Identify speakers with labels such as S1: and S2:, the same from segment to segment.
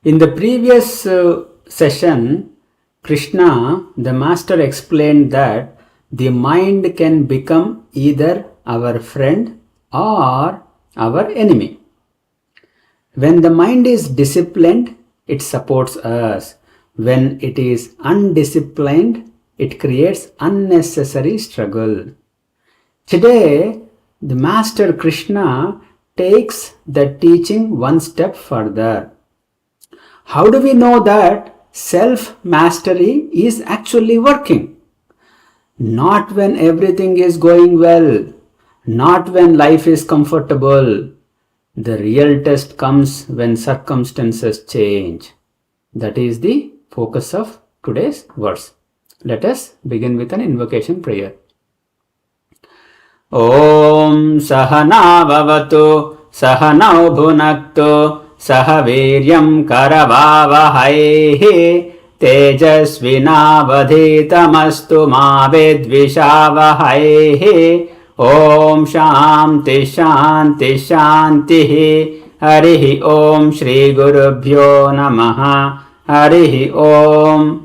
S1: In the previous session, Krishna, the master, explained that the mind can become either our friend or our enemy. When the mind is disciplined, it supports us. When it is undisciplined, it creates unnecessary struggle. Today, the Master Krishna takes the teaching one step further. How do we know that self-mastery is actually working? Not when everything is going well, not when life is comfortable. The real test comes when circumstances change. That is the focus of today's verse. Let us begin with an invocation prayer. Om Sahana Bhavatu Sahanau Bhunaktu Sah Viryam Karavavahai Tejasvinavadhitamastu Ma Vidvishavahai. Om Shanti Shanti Shanti. Harihi Om Shri Gurubhyo Namaha. Harihi Om.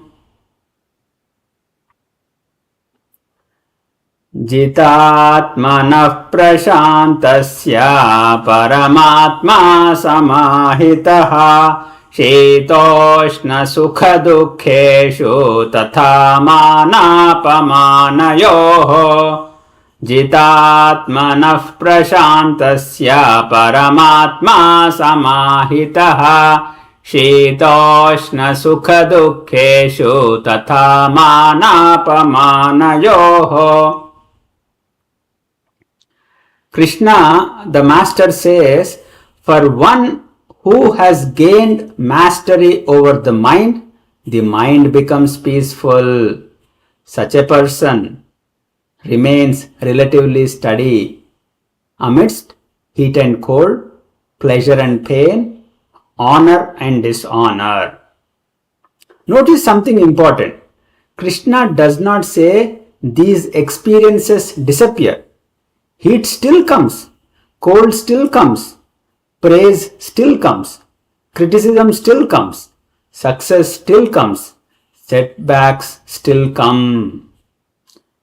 S1: Jitatmanah prashantasya paramatma samahitaha shitoshna sukha dukkheshu tatha manapamanayoho. Jitatmanah prashantasya paramatma samahitaha shitoshna sukha dukkheshu tatha manapamanayoho. Krishna, the master, says, for one who has gained mastery over the mind becomes peaceful. Such a person remains relatively steady amidst heat and cold, pleasure and pain, honor and dishonor. Notice something important. Krishna does not say these experiences disappear. Heat still comes, cold still comes, praise still comes, criticism still comes, success still comes, setbacks still come.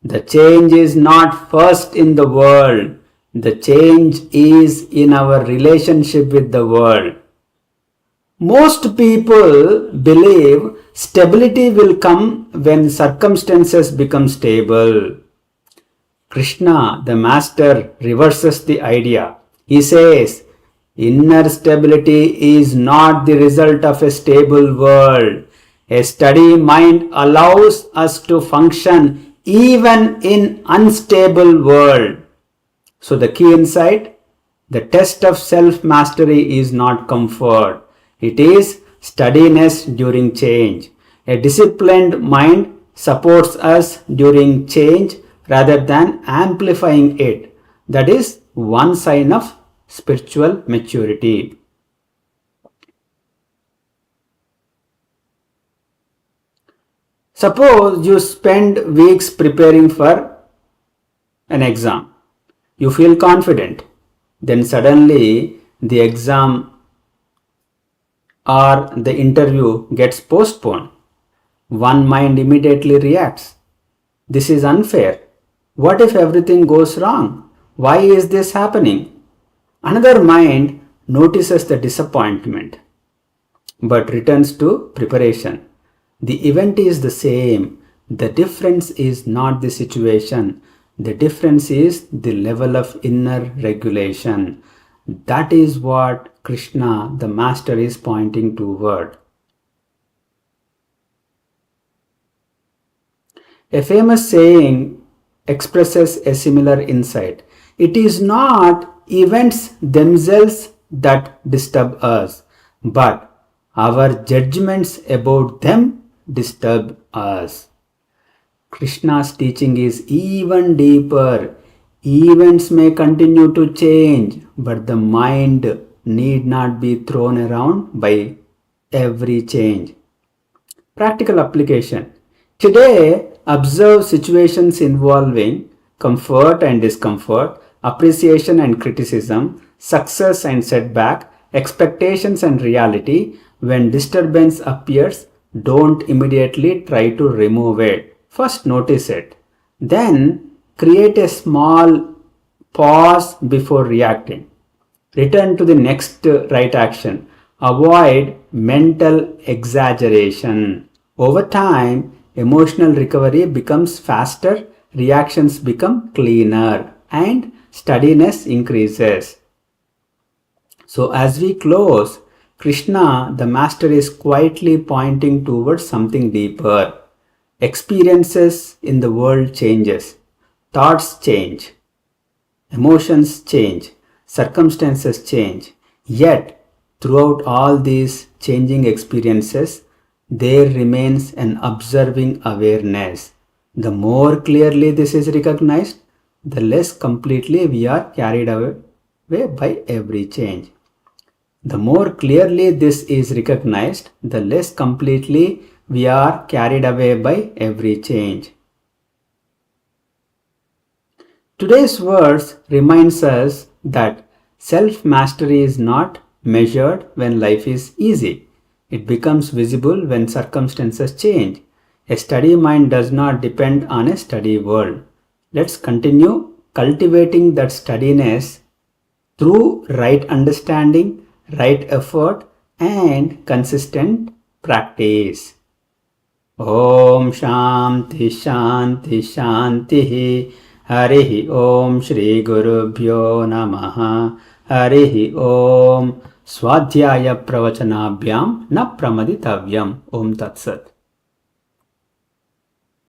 S1: The change is not first in the world, the change is in our relationship with the world. Most people believe stability will come when circumstances become stable. Krishna, the master, reverses the idea. He says, inner stability is not the result of a stable world. A steady mind allows us to function even in unstable world. So the key insight, the test of self-mastery is not comfort. It is steadiness during change. A disciplined mind supports us during change rather than amplifying it. That is one sign of spiritual maturity. Suppose you spend weeks preparing for an exam. You feel confident. Then suddenly the exam or the interview gets postponed. One mind immediately reacts. This is unfair. What if everything goes wrong? Why is this happening? Another mind notices the disappointment but returns to preparation. The event is the same. The difference is not the situation. The difference is the level of inner regulation. That is what Krishna, the master, is pointing toward. A famous saying expresses a similar insight. It is not events themselves that disturb us, but our judgments about them disturb us. Krishna's teaching is even deeper. Events may continue to change, but the mind need not be thrown around by every change. Practical application. Today, observe situations involving comfort and discomfort, appreciation and criticism, success and setback, expectations and reality. When disturbance appears, don't immediately try to remove it. First notice it. Then create a small pause before reacting. Return to the next right action. Avoid mental exaggeration. Over time, emotional recovery becomes faster, reactions become cleaner, and steadiness increases. So, as we close, Krishna, the Master, is quietly pointing towards something deeper. Experiences in the world changes, thoughts change, emotions change, circumstances change. Yet, throughout all these changing experiences, there remains an observing awareness. The more clearly this is recognized, the less completely we are carried away by every change. The more clearly this is recognized, the less completely we are carried away by every change. Today's verse reminds us that self-mastery is not measured when life is easy. It becomes visible when circumstances change. A steady mind does not depend on a steady world. Let's continue cultivating that steadiness through right understanding, right effort, and consistent practice. Om Shanti Shanti Shanti. Harihi Om Shri Gurubhyo Namaha. Harihi Om. Swadhyaya Pravachanabhyam Na Pramaditavyam. Om Tat Sat.